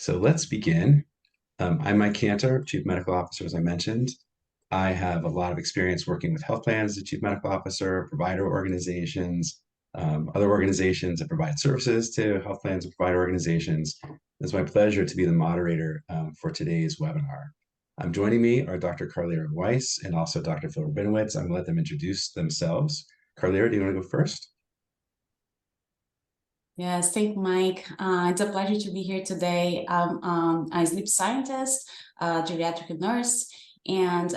So let's begin. I'm Mike Cantor, Chief Medical Officer, as I mentioned. I have a lot of experience working with health plans as a Chief Medical Officer, provider organizations, other organizations that provide services to health plans and provider organizations. It's my pleasure to be the moderator for today's webinar. Joining me are Dr. Carlera Weiss and also Dr. Phil Rabinowitz. I'm going to let them introduce themselves. Carlera, do you want to go first? Yes, thank you, Mike. It's a pleasure to be here today. I'm a sleep scientist, geriatric nurse, and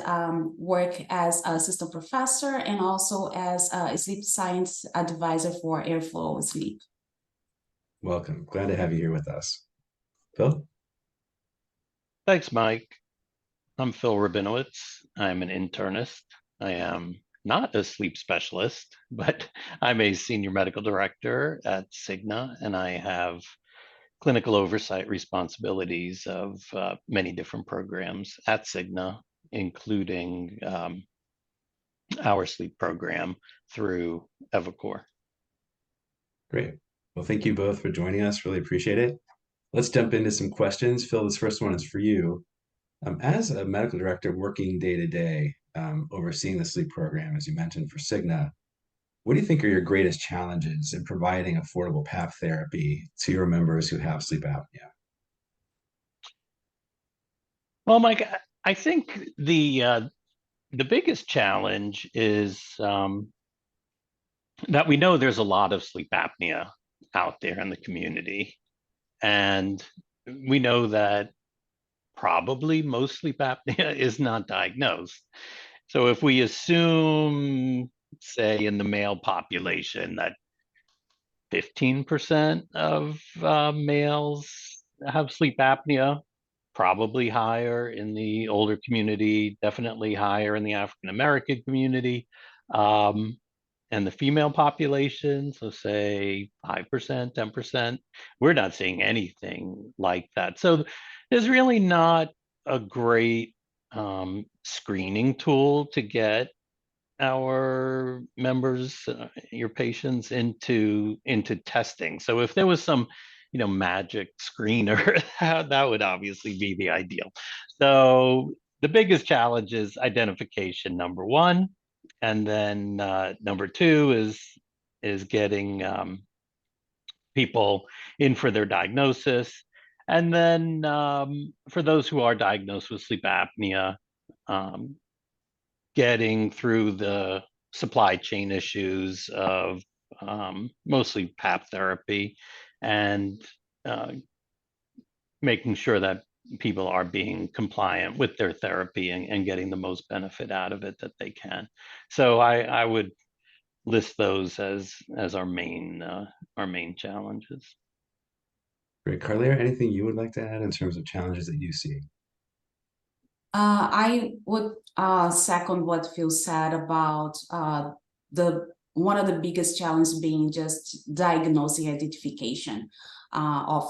work as an assistant professor and also as a sleep science advisor for airflow sleep. Welcome. Glad to have you here with us. Phil? Thanks, Mike. I'm Phil Rabinowitz. I'm an internist. I am not a sleep specialist, but I'm a senior medical director at Cigna, and I have clinical oversight responsibilities of many different programs at Cigna, including our sleep program through Evacor. Great. Well, thank you both for joining us. Really appreciate it. Let's jump into some questions. Phil, this first one is for you. As a medical director working day to day, overseeing the sleep program, as you mentioned, for Cigna, what do you think are your greatest challenges in providing affordable PAP therapy to your members who have sleep apnea? Well, Mike, I think the biggest challenge is that we know there's a lot of sleep apnea out there in the community. And we know that probably most sleep apnea is not diagnosed. So if we assume, say, in the male population that 15% of males have sleep apnea, probably higher in the older community, definitely higher in the African American community. And the female population, so say 5%, 10%, we're not seeing anything like that. So there's really not a great screening tool to get our members, your patients into testing. So if there was some, magic screener, that would obviously be the ideal. So the biggest challenge is identification, number one, and then number two is getting people in for their diagnosis, and then for those who are diagnosed with sleep apnea, um, getting through the supply chain issues of mostly PAP therapy and making sure that people are being compliant with their therapy and getting the most benefit out of it that they can. So I would list those as our main challenges. Great. Carlera, anything you would like to add in terms of challenges that you see? I would second what Phil said about the one of the biggest challenges being just diagnosing identification of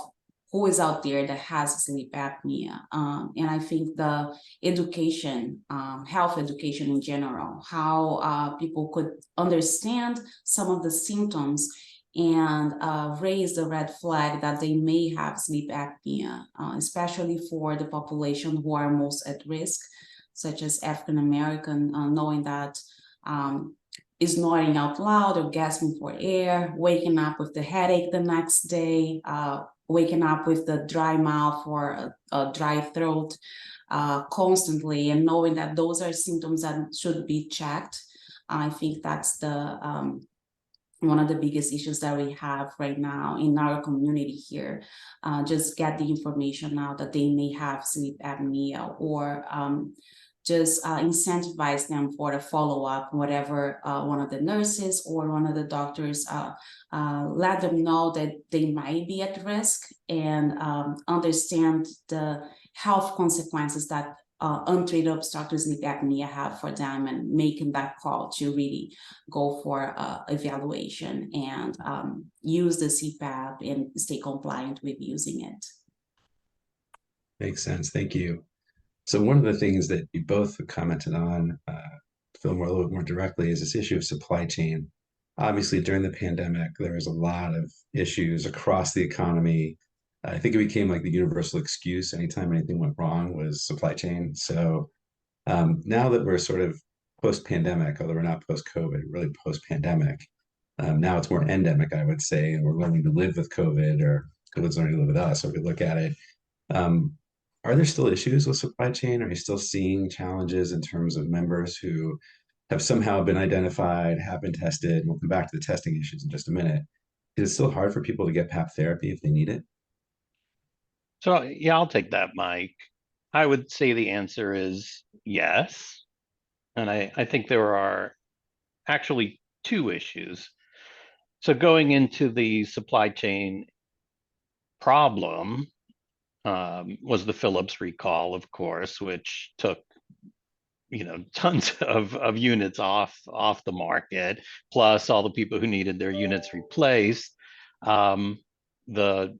who is out there that has sleep apnea. And I think the education, health education in general, how people could understand some of the symptoms and raise the red flag that they may have sleep apnea, especially for the population who are most at risk, such as African American, knowing that snoring out loud or gasping for air, waking up with the headache the next day, waking up with the dry mouth or a dry throat constantly, and knowing that those are symptoms that should be checked. I think that's the one of the biggest issues that we have right now in our community here. Just get the information out that they may have sleep apnea, or just incentivize them for a follow-up, whatever one of the nurses or one of the doctors let them know that they might be at risk, and understand the health consequences that untreated obstructive sleep apnea have for them, and making that call to really go for evaluation and use the CPAP and stay compliant with using it. Makes sense. Thank you. So one of the things that you both commented on, Phil, a little bit more directly, is this issue of supply chain. Obviously, during the pandemic, there was a lot of issues across the economy I think it became like the universal excuse anytime anything went wrong was supply chain. So now that we're sort of post-pandemic, although we're not post-COVID, really post-pandemic, now it's more endemic, I would say, and we're learning to live with COVID, or COVID's learning to live with us. So if we look at it, um, are there still issues with supply chain? Are you still seeing challenges in terms of members who have somehow been identified, have been tested? We'll come back to the testing issues in just a minute. Is it still hard for people to get PAP therapy if they need it? So yeah, I'll take that, Mike. I would say the answer is yes. And I think there are actually two issues. So going into the supply chain problem was the Philips recall, of course, which took tons of units off the market, plus all the people who needed their units replaced. The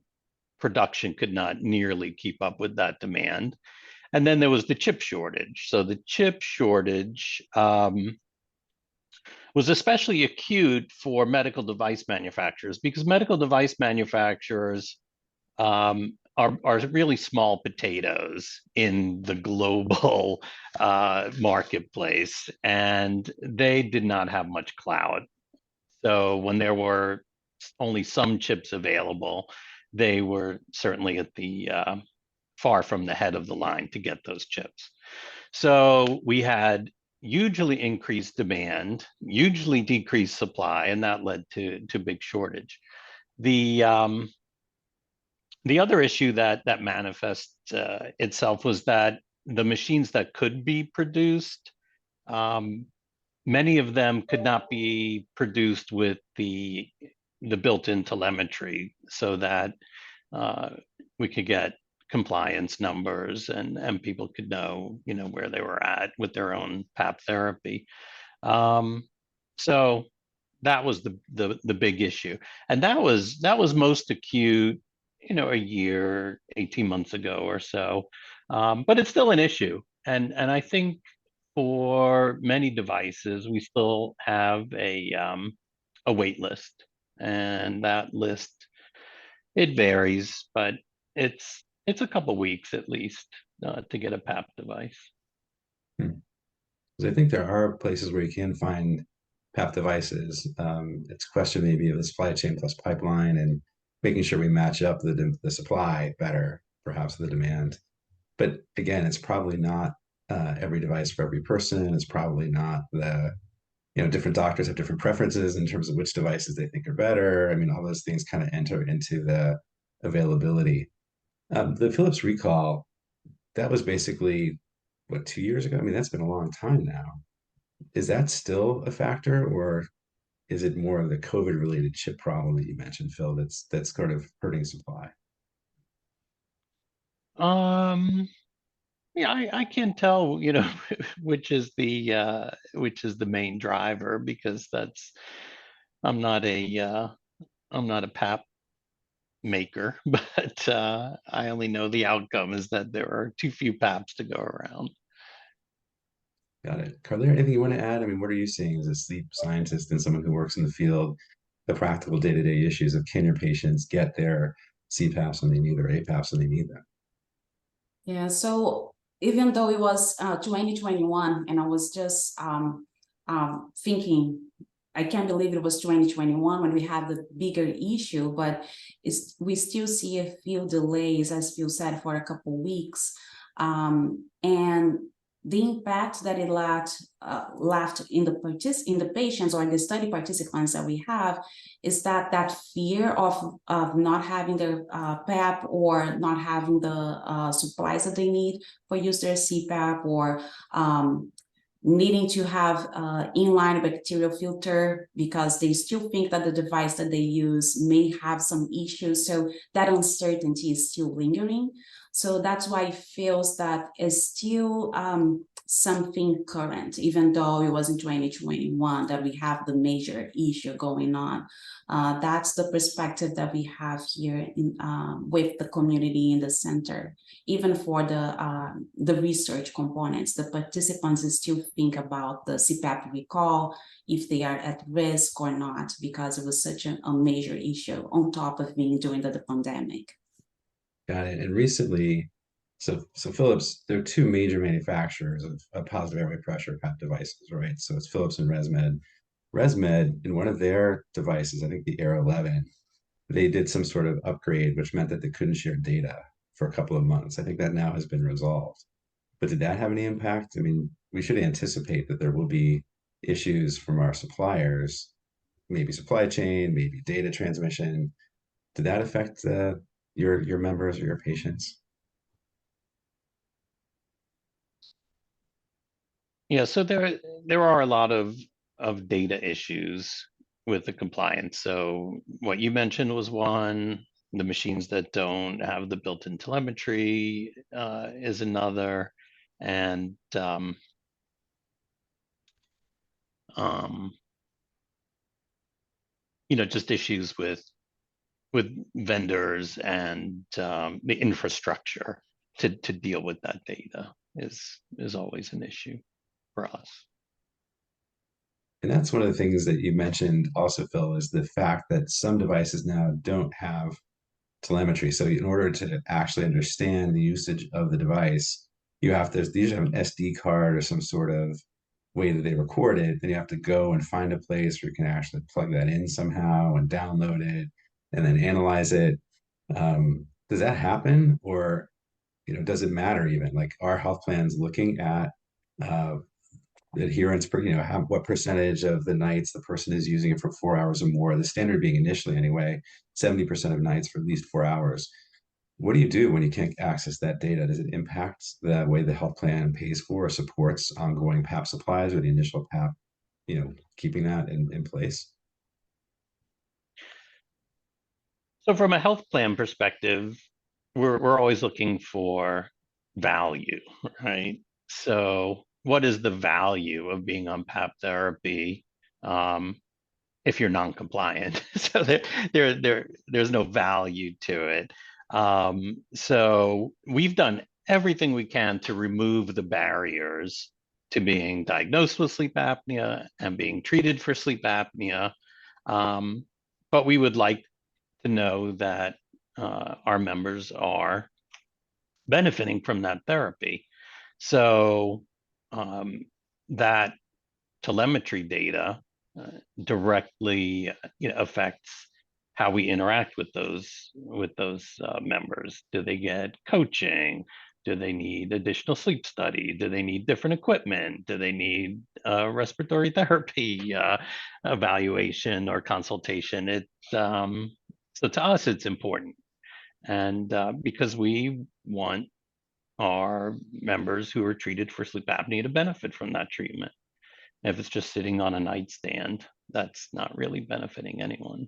production could not nearly keep up with that demand. And then there was the chip shortage. So the chip shortage was especially acute for medical device manufacturers because medical device manufacturers are really small potatoes in the global marketplace, and they did not have much clout. So when there were only some chips available, they were certainly at the far from the head of the line to get those chips. So we had hugely increased demand, hugely decreased supply, and that led to big shortage. The other issue that manifests itself was that the machines that could be produced, many of them could not be produced with the built-in telemetry, so that we could get compliance numbers and people could know where they were at with their own PAP therapy. So that was the big issue, and that was most acute a year, 18 months ago or so. But it's still an issue, and I think for many devices we still have a wait list, and that list, it varies, but it's a couple weeks at least to get a PAP device. Hmm. 'Cause I think there are places where you can find PAP devices. It's a question maybe of the supply chain plus pipeline and making sure we match up the supply better, perhaps the demand. But again, it's probably not every device for every person. It's probably not different doctors have different preferences in terms of which devices they think are better. I mean, all those things kind of enter into the availability. The Philips recall, that was basically what, 2 years ago? I mean, that's been a long time now. Is that still a factor, or is it more of the COVID related chip problem that you mentioned, Phil, that's sort of hurting supply? Um, yeah, I can't tell, which is the main driver, because I'm not a PAP maker, but I only know the outcome is that there are too few PAPs to go around. Got it. Are there anything you want to add? I mean, what are you seeing as a sleep scientist and someone who works in the field, the practical day-to-day issues of can your patients get their CPAPs when they need, or APAPs when they need them? Yeah, so even though it was 2021 and I was just thinking, I can't believe it was 2021 when we had the bigger issue, but we still see a few delays, as Phil said, for a couple of weeks. And the impact that it left in the patients or the study participants that we have is that fear of not having their PAP, or not having the supplies that they need for use their CPAP, or needing to have inline bacterial filter because they still think that the device that they use may have some issues. So that uncertainty is still lingering. So that's why it feels that it's still something current, even though it was in 2021 that we have the major issue going on. That's the perspective that we have here with the community in the center. Even for the research components, the participants still think about the CPAP recall, if they are at risk or not, because it was such a major issue on top of being during the pandemic. Got it. And recently, so Philips, there are two major manufacturers of positive airway pressure PAP devices, right? So it's Philips and ResMed. ResMed, in one of their devices, I think the Air 11, they did some sort of upgrade, which meant that they couldn't share data for a couple of months. I think that now has been resolved. But did that have any impact? I mean, we should anticipate that there will be issues from our suppliers, maybe supply chain, maybe data transmission. Did that affect your members or your patients? Yeah, so there are a lot of data issues with the compliance. So what you mentioned was one. The machines that don't have the built-in telemetry is another, and um, just issues with vendors and the infrastructure to deal with that data is always an issue for us. And that's one of the things that you mentioned also, Phil, is the fact that some devices now don't have telemetry. So in order to actually understand the usage of the device, you usually have an SD card or some sort of way that they record it. Then you have to go and find a place where you can actually plug that in somehow and download it and then analyze it. Does that happen, or does it matter even? Like, are health plans looking at uh, adherence per, what percentage of the nights the person is using it for 4 hours or more? The standard being initially anyway, 70% of nights for at least 4 hours. What do you do when you can't access that data? Does it impact the way the health plan pays for or supports ongoing PAP supplies or the initial PAP, keeping that in place? So from a health plan perspective, we're always looking for value, right? So what is the value of being on PAP therapy if you're non-compliant? So there's no value to it. So we've done everything we can to remove the barriers to being diagnosed with sleep apnea and being treated for sleep apnea. But we would like to know that our members are benefiting from that therapy. So that telemetry data directly affects how we interact with those members. Do they get coaching? Do they need additional sleep study? Do they need different equipment? Do they need respiratory therapy evaluation or consultation? So to us, it's important. And because we want our members who are treated for sleep apnea to benefit from that treatment. If it's just sitting on a nightstand, that's not really benefiting anyone.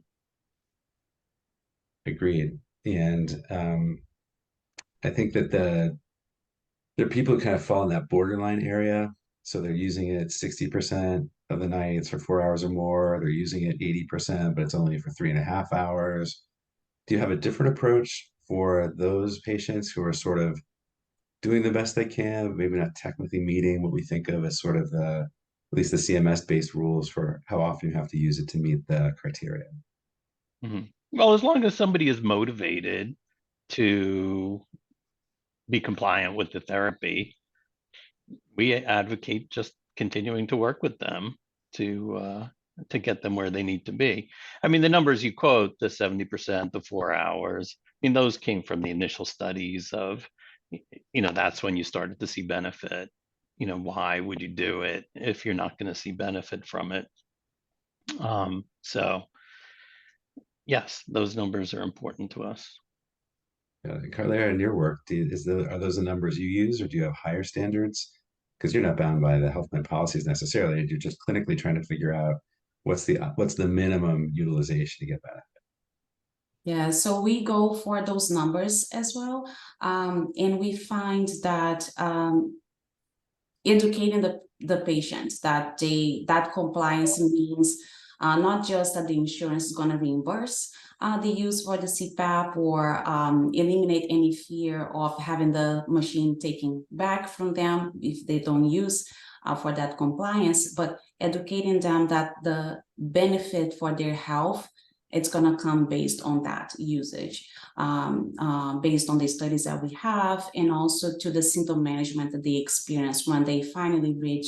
Agreed. And I think that there are people who kind of fall in that borderline area. So they're using it 60% of the nights for 4 hours or more. They're using it 80%, but it's only for 3.5 hours. Do you have a different approach for those patients who are sort of doing the best they can, maybe not technically meeting what we think of as sort of at least the CMS-based rules for how often you have to use it to meet the criteria? Mm-hmm. Well, as long as somebody is motivated to be compliant with the therapy, we advocate just continuing to work with them to get them where they need to be. I mean, the numbers you quote, the 70%, the 4 hours, I mean, those came from the initial studies of, that's when you started to see benefit. Why would you do it if you're not going to see benefit from it? So yes, those numbers are important to us. Carla, in your work, are those the numbers you use, or do you have higher standards? Because you're not bound by the health plan policies necessarily. You're just clinically trying to figure out what's the minimum utilization to get benefit. Yeah, so we go for those numbers as well. And we find that educating the patients that that compliance means not just that the insurance is going to reimburse the use for the CPAP or eliminate any fear of having the machine taken back from them if they don't use for that compliance, but educating them that the benefit for their health it's going to come based on that usage, based on the studies that we have, and also to the symptom management that they experience when they finally reach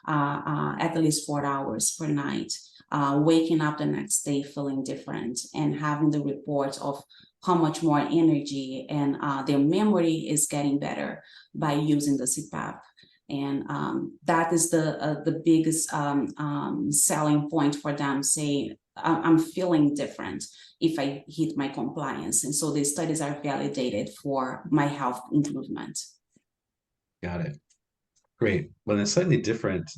at least 4 hours per night, waking up the next day feeling different and having the report of how much more energy and their memory is getting better by using the CPAP. And that is the biggest selling point for them, saying, I'm feeling different if I hit my compliance. And so the studies are validated for my health improvement. Got it. Great. Well, in a slightly different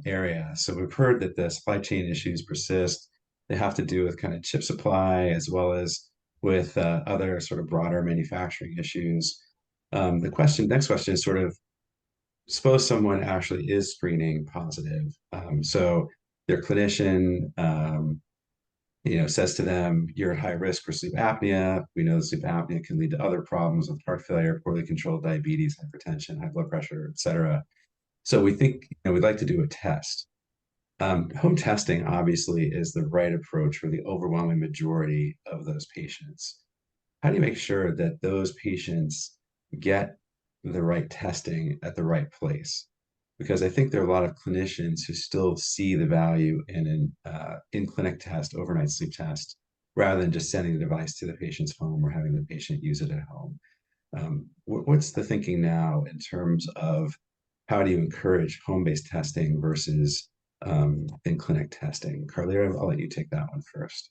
area. So we've heard that the supply chain issues persist. They have to do with kind of chip supply as well as with other sort of broader manufacturing issues. The next question is sort of, suppose someone actually is screening positive. So their clinician, says to them, you're at high risk for sleep apnea. We know that sleep apnea can lead to other problems with heart failure, poorly controlled diabetes, hypertension, high blood pressure, et cetera. So we think, we'd like to do a test. Home testing obviously is the right approach for the overwhelming majority of those patients. How do you make sure that those patients get the right testing at the right place? Because I think there are a lot of clinicians who still see the value in an in-clinic test, overnight sleep test, rather than just sending the device to the patient's home or having the patient use it at home. What's the thinking now in terms of how do you encourage home-based testing versus in-clinic testing? Carlita, I'll let you take that one first.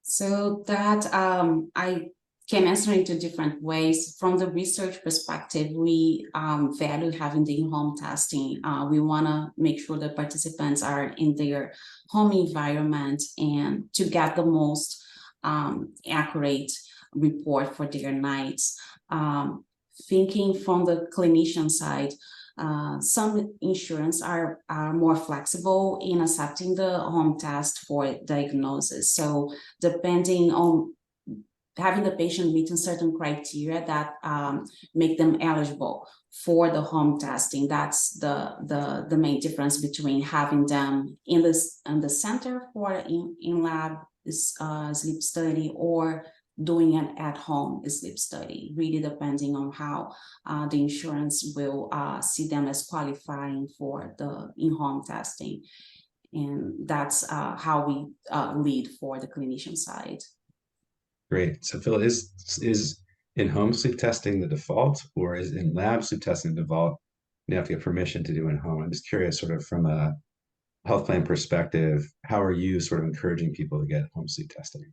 So that I can answer in 2 different ways. From the research perspective, we value having the in-home testing. We want to make sure that participants are in their home environment and to get the most accurate report for their nights. Thinking from the clinician side, some insurance are more flexible in accepting the home test for diagnosis. So depending on having the patient meeting certain criteria that make them eligible for the home testing, that's the main difference between having them in the center for in-lab sleep study or doing an at-home sleep study, really depending on how the insurance will see them as qualifying for the in-home testing. And that's how we lead for the clinician side. Great. So Phil, is in-home sleep testing the default, or is in-lab sleep testing the default? You have to get permission to do in-home. I'm just curious, sort of from a health plan perspective, how are you sort of encouraging people to get home sleep testing?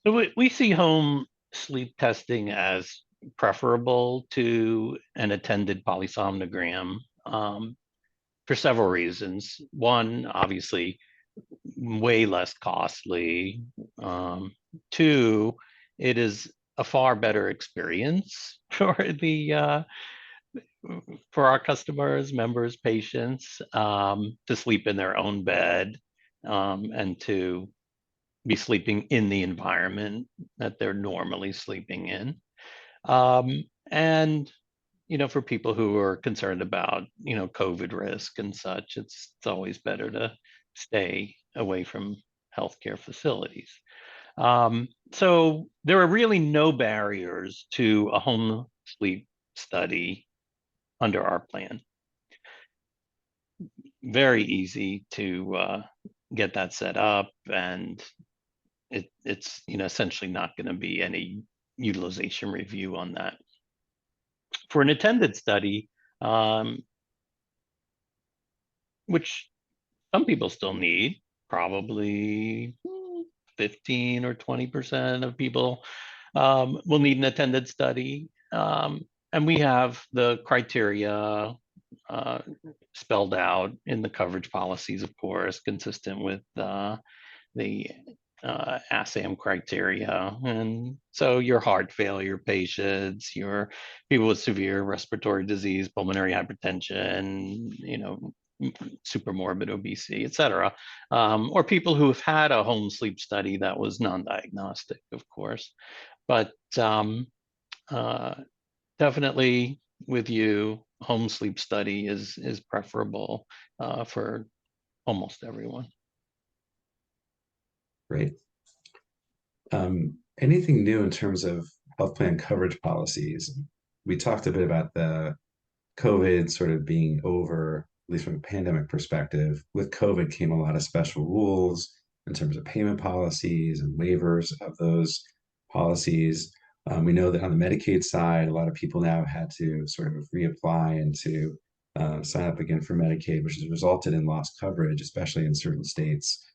So we see home sleep testing as preferable to an attended polysomnogram for several reasons. One, obviously, way less costly. 2, it is a far better experience for for our customers, members, patients, to sleep in their own bed and to be sleeping in the environment that they're normally sleeping in. And for people who are concerned about COVID risk and such, it's always better to stay away from healthcare facilities. So there are really no barriers to a home sleep study under our plan. Very easy to get that set up, and it's essentially not going to be any utilization review on that. For an attended study, which some people still need, probably 15 or 20% of people will need an attended study. And we have the criteria spelled out in the coverage policies, of course, consistent with the ASAM criteria. And so your heart failure patients, your people with severe respiratory disease, pulmonary hypertension, super morbid obesity, et cetera, or people who have had a home sleep study that was non-diagnostic, of course. But definitely with you, home sleep study is preferable for almost everyone. Great. Anything new in terms of health plan coverage policies? We talked a bit about the COVID sort of being over, at least from a pandemic perspective. With COVID came a lot of special rules in terms of payment policies and waivers of those policies. We know that on the Medicaid side, a lot of people now have had to sort of reapply and to sign up again for Medicaid, which has resulted in lost coverage, especially in certain states.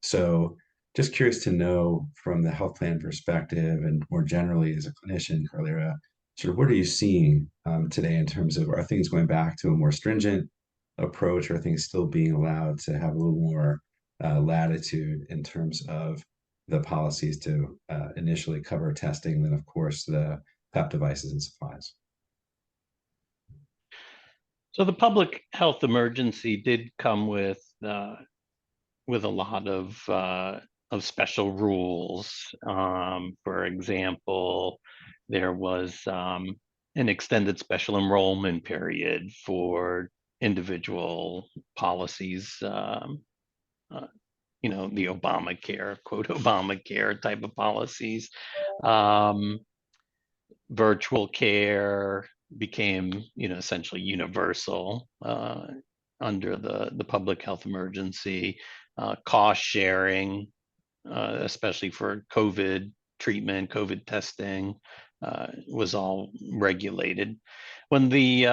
So just curious to know from the health plan perspective and more generally as a clinician, Carlera, sort of what are you seeing today in terms of, are things going back to a more stringent approach, or are things still being allowed to have a little more latitude in terms of the policies to initially cover testing, and then of course the PEP devices and supplies? So the public health emergency did come with a lot of special rules. For example, there was an extended special enrollment period for individual policies. You know, the Obamacare, quote, Obamacare type of policies. Virtual care became, you know, essentially universal under the public health emergency. Cost sharing, especially for COVID treatment, COVID testing, was all regulated. When the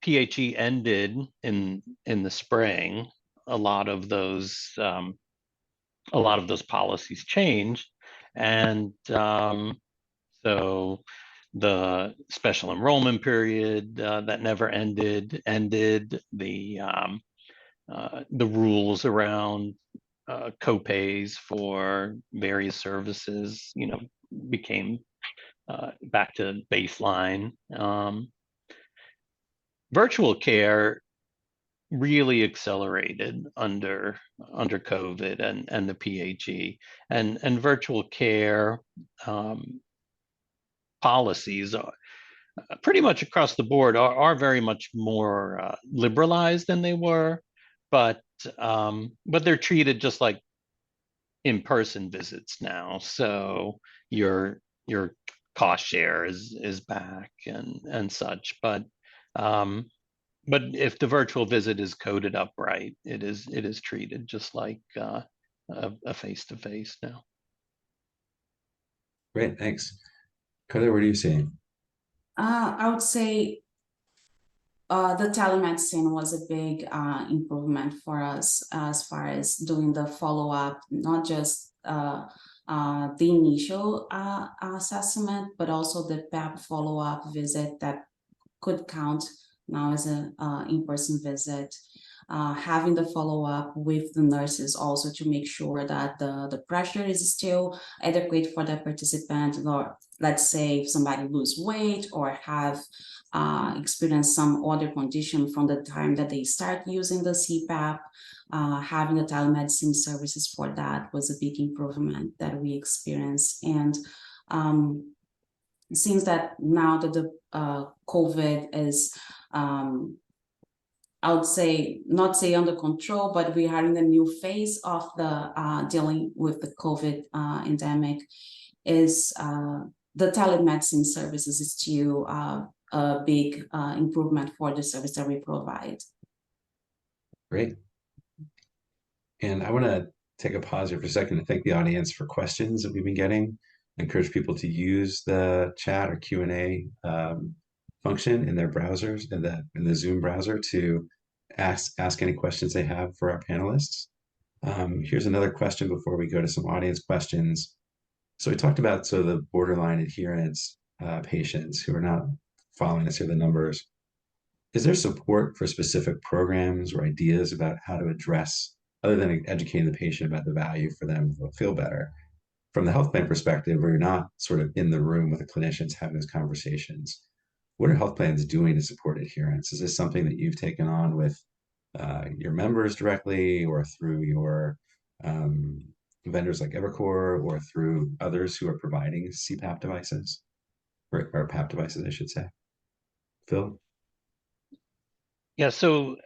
PHE ended in the spring, a lot of those policies changed, and so the special enrollment period that never ended. The rules around co-pays for various services, you know, became back to baseline. Virtual care really accelerated under COVID and the PHE, and virtual care policies are pretty much across the board are very much more liberalized than they were, but they're treated just like in-person visits now. So your cost share is back and such, but if the virtual visit is coded up right, it is treated just like a face-to-face now. Great, thanks. Carla, what are you seeing? I would say the telemedicine was a big improvement for us as far as doing the follow-up, not just the initial assessment, but also the PEP follow-up visit that could count now as an in-person visit. Having the follow-up with the nurses also to make sure that the pressure is still adequate for the participant, or let's say if somebody lose weight or have experienced some other condition from the time that they start using the CPAP, having the telemedicine services for that was a big improvement that we experienced. And it seems that now that the COVID is I would say, not say under control, but we are in the new phase of the dealing with the COVID endemic, is the telemedicine services is still a big improvement for the service that we provide. Great. And I want to take a pause here for a second to thank the audience for questions that we've been getting. I encourage people to use the chat or Q&A function in their browsers, in the Zoom browser, to ask any questions they have for our panelists. Here's another question before we go to some audience questions. So we talked about sort of the borderline adherence patients who are not following necessarily the numbers. Is there support for specific programs or ideas about how to address, other than educating the patient about the value for them to feel better, from the health plan perspective, where you're not sort of in the room with the clinicians having those conversations? What are health plans doing to support adherence? Is this something that you've taken on with your members directly, or through your vendors like Evercore, or through others who are providing CPAP devices, or PAP devices, I should say? Phil? Yeah, so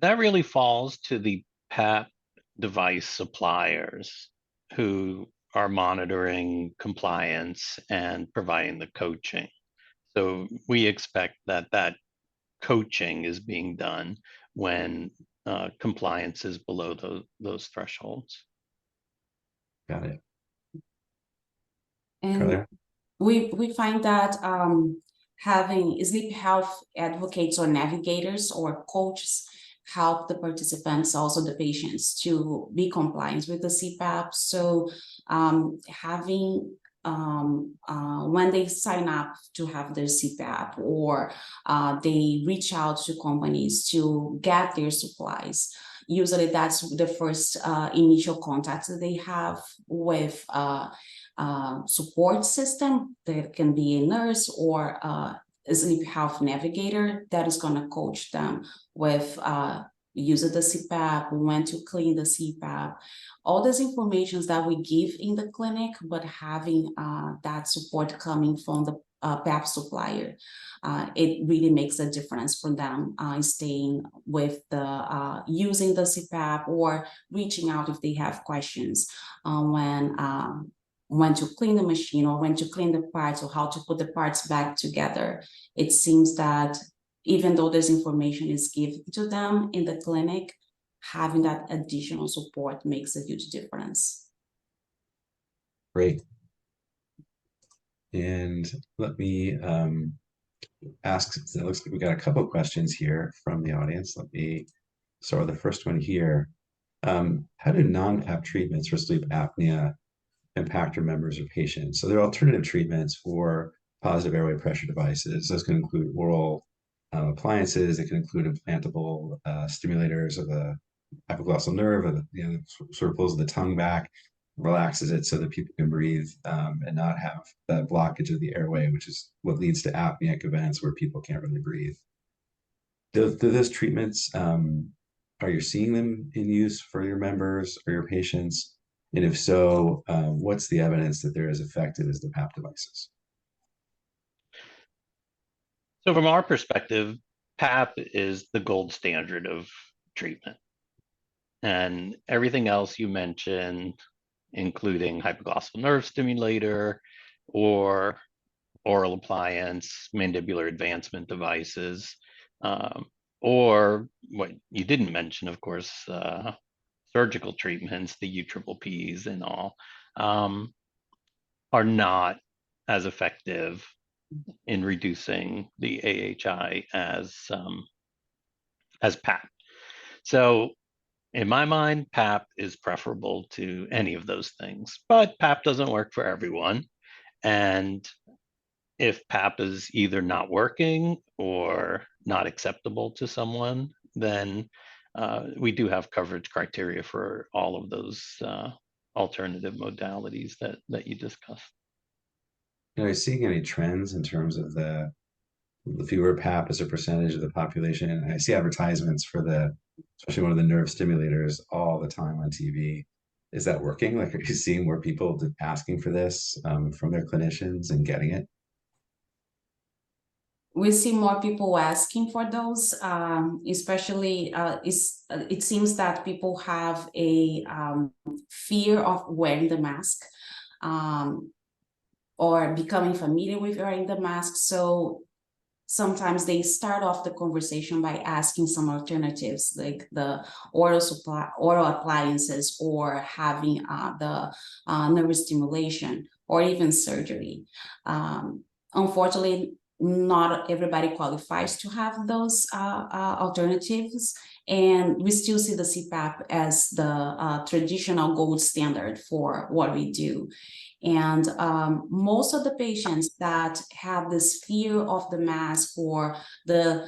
that really falls to the PAP device suppliers who are monitoring compliance and providing the coaching. So we expect that that coaching is being done when compliance is below those thresholds. Got it. And Carla? we find that having sleep health advocates or navigators or coaches help the participants, also the patients, to be compliant with the CPAP. So having when they sign up to have their CPAP, or they reach out to companies to get their supplies, usually that's the first initial contact that they have with support system. That can be a nurse or a sleep health navigator that is going to coach them with using the CPAP, when to clean the CPAP, all these informations that we give in the clinic, but having that support coming from the PAP supplier, it really makes a difference for them staying with the using the CPAP, or reaching out if they have questions when to clean the machine, or when to clean the parts, or how to put the parts back together. It seems that even though this information is given to them in the clinic, having that additional support makes a huge difference. Great. And let me ask, it looks like we got a couple of questions here from the audience. Let me start with the first one here. How do non-PAP treatments for sleep apnea impact your members or patients? So there are alternative treatments for positive airway pressure devices. Those can include oral appliances. It can include implantable stimulators of the hypoglossal nerve, or the, sort of pulls the tongue back, relaxes it so that people can breathe and not have that blockage of the airway, which is what leads to apneic events where people can't really breathe. Do those treatments, are you seeing them in use for your members or your patients? And if so, what's the evidence that they're as effective as the PAP devices? So from our perspective, PAP is the gold standard of treatment. And everything else you mentioned, including hypoglossal nerve stimulator or oral appliance, mandibular advancement devices, or what you didn't mention, of course, surgical treatments, the UPPs and all, are not as effective in reducing the AHI as PAP. So in my mind, PAP is preferable to any of those things, but PAP doesn't work for everyone. And if PAP is either not working or not acceptable to someone, then we do have coverage criteria for all of those alternative modalities that you discussed. Are you seeing any trends in terms of the fewer PAP as a percentage of the population? And I see advertisements for especially one of the nerve stimulators all the time on TV. Is that working? Like, are you seeing more people asking for this from their clinicians and getting it? We see more people asking for those, especially it seems that people have a fear of wearing the mask, or becoming familiar with wearing the mask. So sometimes they start off the conversation by asking some alternatives, like the oral appliances, or having the nerve stimulation, or even surgery. Unfortunately, not everybody qualifies to have those alternatives, and we still see the CPAP as the traditional gold standard for what we do. And most of the patients that have this fear of the mask, or the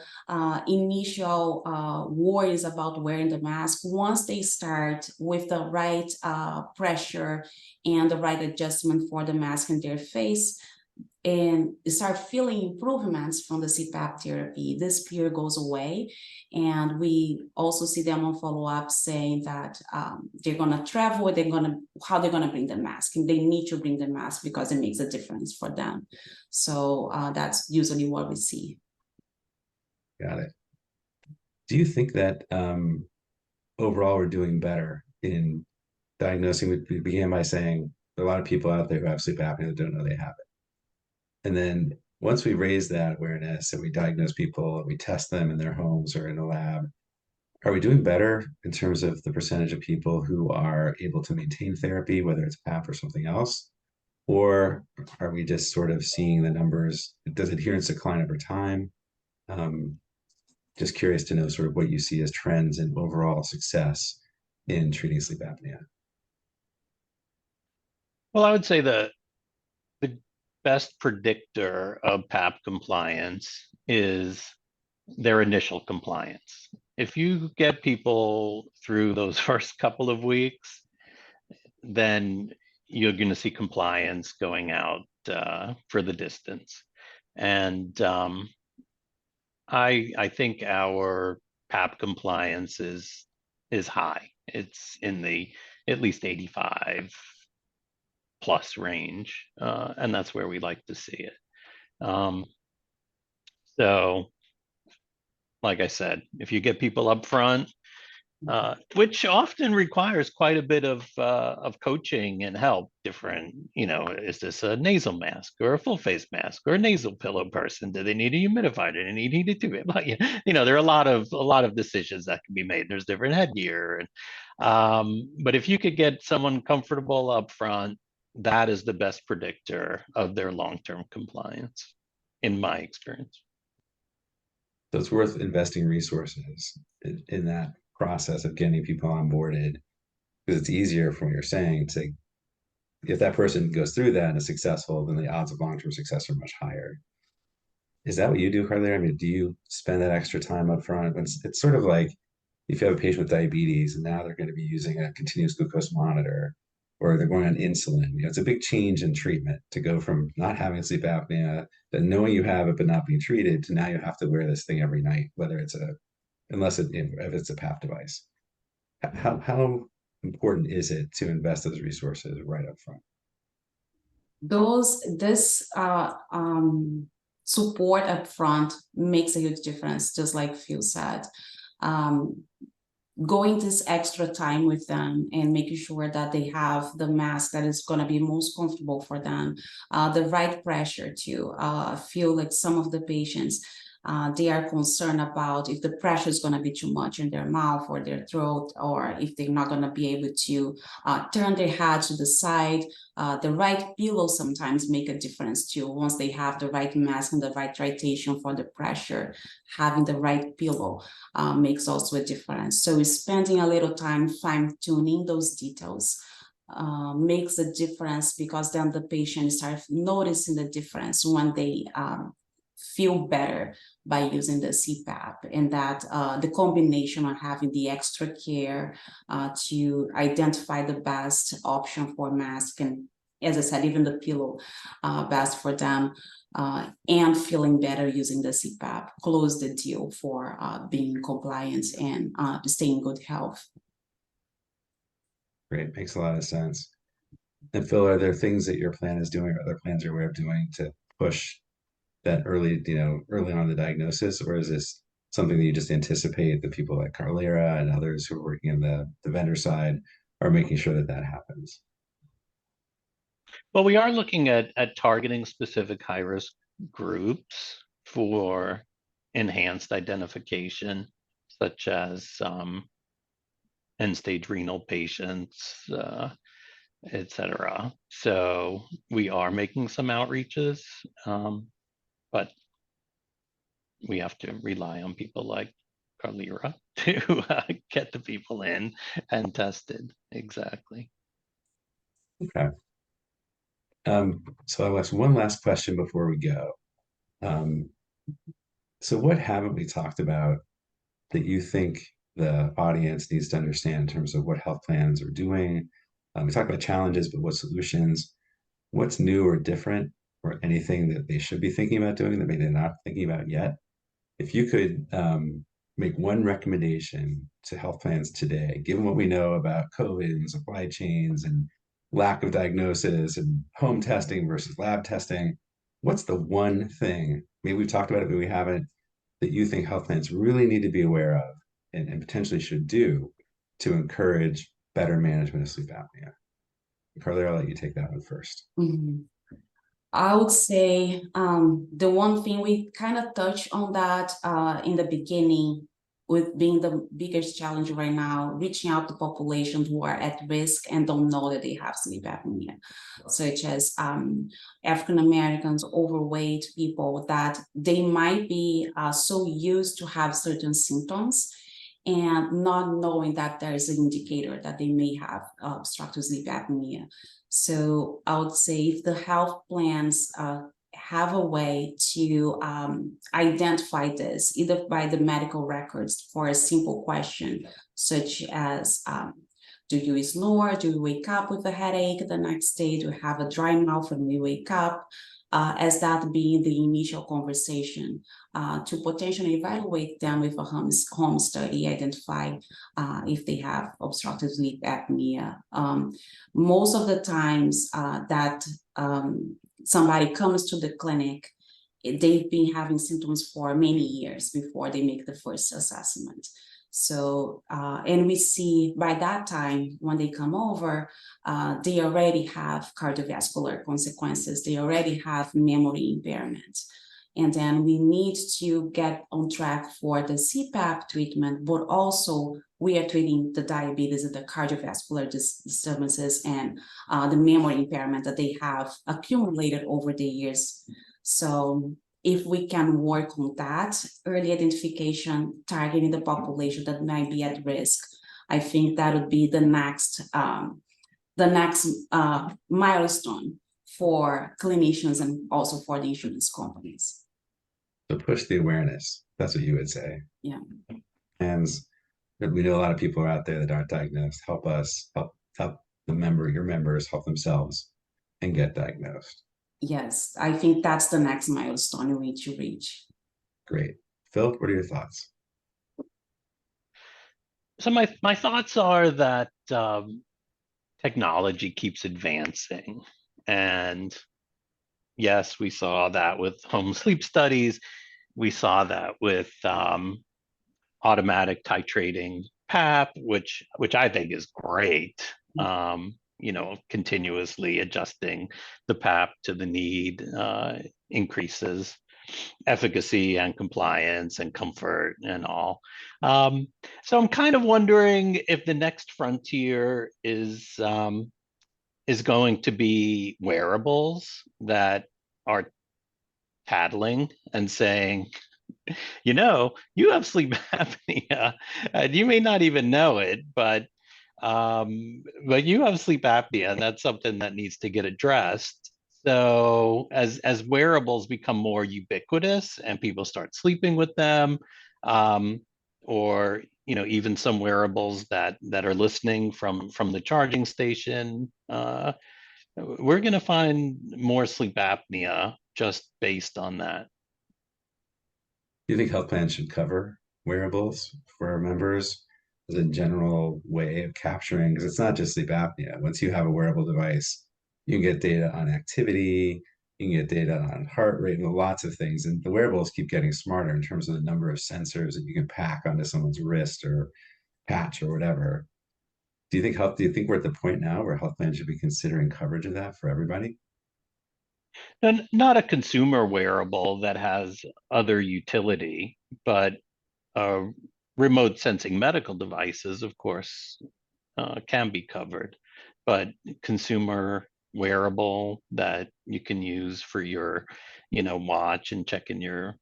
initial worries about wearing the mask, once they start with the right pressure and the right adjustment for the mask in their face, and start feeling improvements from the CPAP therapy, this fear goes away. And we also see them on follow-up saying that they're going to travel, how they're going to bring the mask, and they need to bring the mask because it makes a difference for them. So that's usually what we see. Got it. Do you think that overall we're doing better in diagnosing? We began by saying there are a lot of people out there who have sleep apnea that don't know they have it. And then once we raise that awareness and we diagnose people and we test them in their homes or in a lab, are we doing better in terms of the percentage of people who are able to maintain therapy, whether it's PAP or something else? Or are we just sort of seeing the numbers? Does adherence decline over time? Um, just curious to know sort of what you see as trends and overall success in treating sleep apnea. Well, I would say the best predictor of PAP compliance is their initial compliance. If you get people through those first couple of weeks, then you're going to see compliance going out for the distance. And I think our PAP compliance is high. It's in the at least 85 plus range, and that's where we like to see it. So, like I said, if you get people up front, which often requires quite a bit of coaching and help. Different, is this a nasal mask or a full face mask or a nasal pillow person? Do they need a humidifier? Do they need heated tube? There are a lot of decisions that can be made. There's different headgear, but if you could get someone comfortable up front, that is the best predictor of their long-term compliance, in my experience. So it's worth investing resources in that process of getting people onboarded, because it's easier from what you're saying to, if that person goes through that and is successful, then the odds of long-term success are much higher. Is that what you do, Carly? I mean, do you spend that extra time up front? It's sort of like if you have a patient with diabetes and now they're going to be using a continuous glucose monitor or they're going on insulin. It's a big change in treatment to go from not having sleep apnea, to knowing you have it but not being treated, to now you have to wear this thing every night, whether it's if it's a PAP device. How important is it to invest those resources right up front? This support up front makes a huge difference, just like Phil said. Going this extra time with them and making sure that they have the mask that is going to be most comfortable for them, the right pressure to feel like some of the patients, they are concerned about if the pressure is going to be too much in their mouth or their throat, or if they're not going to be able to turn their head to the side. The right pillow sometimes make a difference too. Once they have the right mask and the right titration for the pressure, having the right pillow makes also a difference. So spending a little time fine-tuning those details makes a difference, because then the patient starts noticing the difference when they feel better by using the CPAP, and that the combination of having the extra care to identify the best option for mask, and as I said, even the pillow best for them, and feeling better using the CPAP, close the deal for being compliant and staying in good health. Great, makes a lot of sense. And Phil, are there things that your plan is doing or other plans you're aware of doing to push that early on the diagnosis, or is this something that you just anticipate that people like Carlera and others who are working in the vendor side are making sure that happens? Well, we are looking at targeting specific high-risk groups for enhanced identification, such as end-stage renal patients, et cetera. So we are making some outreaches, but we have to rely on people like Carlera to get the people in and tested. Exactly. Okay. So I'll ask one last question before we go. So what haven't we talked about that you think the audience needs to understand in terms of what health plans are doing? We talked about challenges, but what solutions? What's new or different, or anything that they should be thinking about doing that maybe they're not thinking about yet? If you could make one recommendation to health plans today, given what we know about COVID and supply chains and lack of diagnosis and home testing versus lab testing, what's the one thing, maybe we've talked about it, but we haven't, that you think health plans really need to be aware of and potentially should do to encourage better management of sleep apnea? Carly, I'll let you take that one first. Mhm. I would say the one thing we kind of touched on that in the beginning, with being the biggest challenge right now, reaching out to populations who are at risk and don't know that they have sleep apnea, such as African Americans, overweight people, that they might be so used to have certain symptoms and not knowing that there is an indicator that they may have obstructive sleep apnea. So I would say if the health plans have a way to identify this, either by the medical records for a simple question, such as do you snore? Do you wake up with a headache the next day? Do you have a dry mouth when we wake up? As that being the initial conversation, to potentially evaluate them with a home study, identify if they have obstructive sleep apnea. Most of the times that somebody comes to the clinic, they've been having symptoms for many years before they make the first assessment. So, and we see by that time, when they come over, they already have cardiovascular consequences. They already have memory impairment. And then we need to get on track for the CPAP treatment, but also we are treating the diabetes and the cardiovascular disturbances and the memory impairment that they have accumulated over the years. So if we can work on that early identification, targeting the population that might be at risk, I think that would be the next milestone for clinicians and also for the insurance companies. So push the awareness. That's what you would say. Yeah. And we know a lot of people are out there that aren't diagnosed. Help us, help your members help themselves and get diagnosed. Yes, I think that's the next milestone we need to reach. Great. Phil, what are your thoughts? So my thoughts are that technology keeps advancing. And yes, we saw that with home sleep studies. We saw that with automatic titrating PAP, which I think is great. Continuously adjusting the PAP to the need increases efficacy and compliance and comfort and all. So I'm kind of wondering if the next frontier is going to be wearables that are tattling and saying, you have sleep apnea, and you may not even know it, but you have sleep apnea, and that's something that needs to get addressed. So as wearables become more ubiquitous and people start sleeping with them, or even some wearables that are listening from the charging station, we're going to find more sleep apnea just based on that. Do you think health plans should cover wearables for our members as a general way of capturing? Because it's not just sleep apnea. Once you have a wearable device, you can get data on activity, you can get data on heart rate and lots of things. And the wearables keep getting smarter in terms of the number of sensors that you can pack onto someone's wrist or patch or whatever. Do you think we're at the point now where health plans should be considering coverage of that for everybody? And not a consumer wearable that has other utility, but remote sensing medical devices, of course, can be covered. But consumer wearable that you can use for your, watch and checking your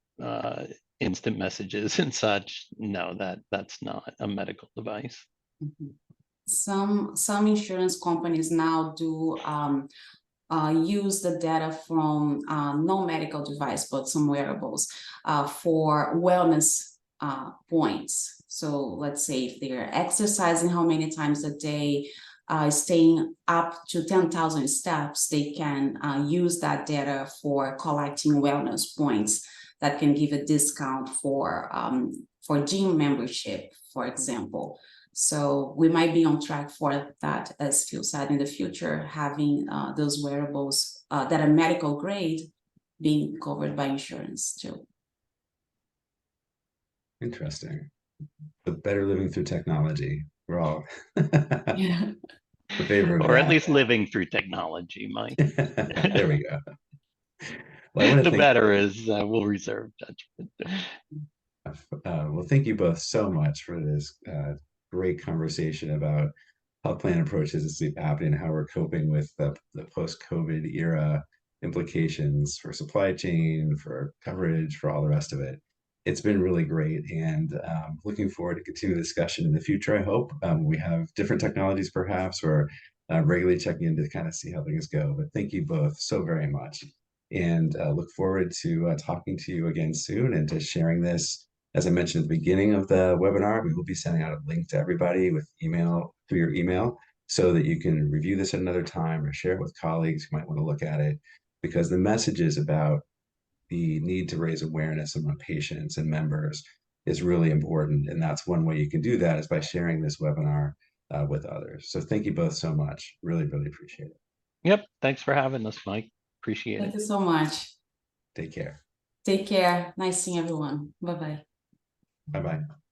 instant messages and such, no, that's not a medical device. Mhm. Some insurance companies now do use the data from no medical device, but some wearables for wellness points. So let's say if they're exercising how many times a day, staying up to 10,000 steps, they can use that data for collecting wellness points that can give a discount for gym membership, for example. So we might be on track for that, as Phil said, in the future, having those wearables that are medical grade being covered by insurance too. Interesting. But better living through technology. We're all Yeah. in favor of Or at that. least living through technology, Mike. There we go. Well, I want to The thank better is we'll reserve judgment. well, thank you both so much for this great conversation about health plan approaches to sleep apnea and how we're coping with the post-COVID era implications for supply chain, for coverage, for all the rest of it. It's been really great, and looking forward to continuing the discussion in the future. I hope we have different technologies, perhaps, or regularly checking in to kind of see how things go. But thank you both so very much, and look forward to talking to you again soon and to sharing this. As I mentioned at the beginning of the webinar, we will be sending out a link to everybody with email through your email so that you can review this at another time or share it with colleagues who might want to look at it, because the messages about the need to raise awareness among patients and members is really important. And that's one way you can do that is by sharing this webinar with others. So thank you both so much. Really, really appreciate it. Yep. Thanks for having us, Mike. Appreciate Thank it. you so much. Take care. Take care. Nice seeing everyone. Bye-bye. Bye-bye.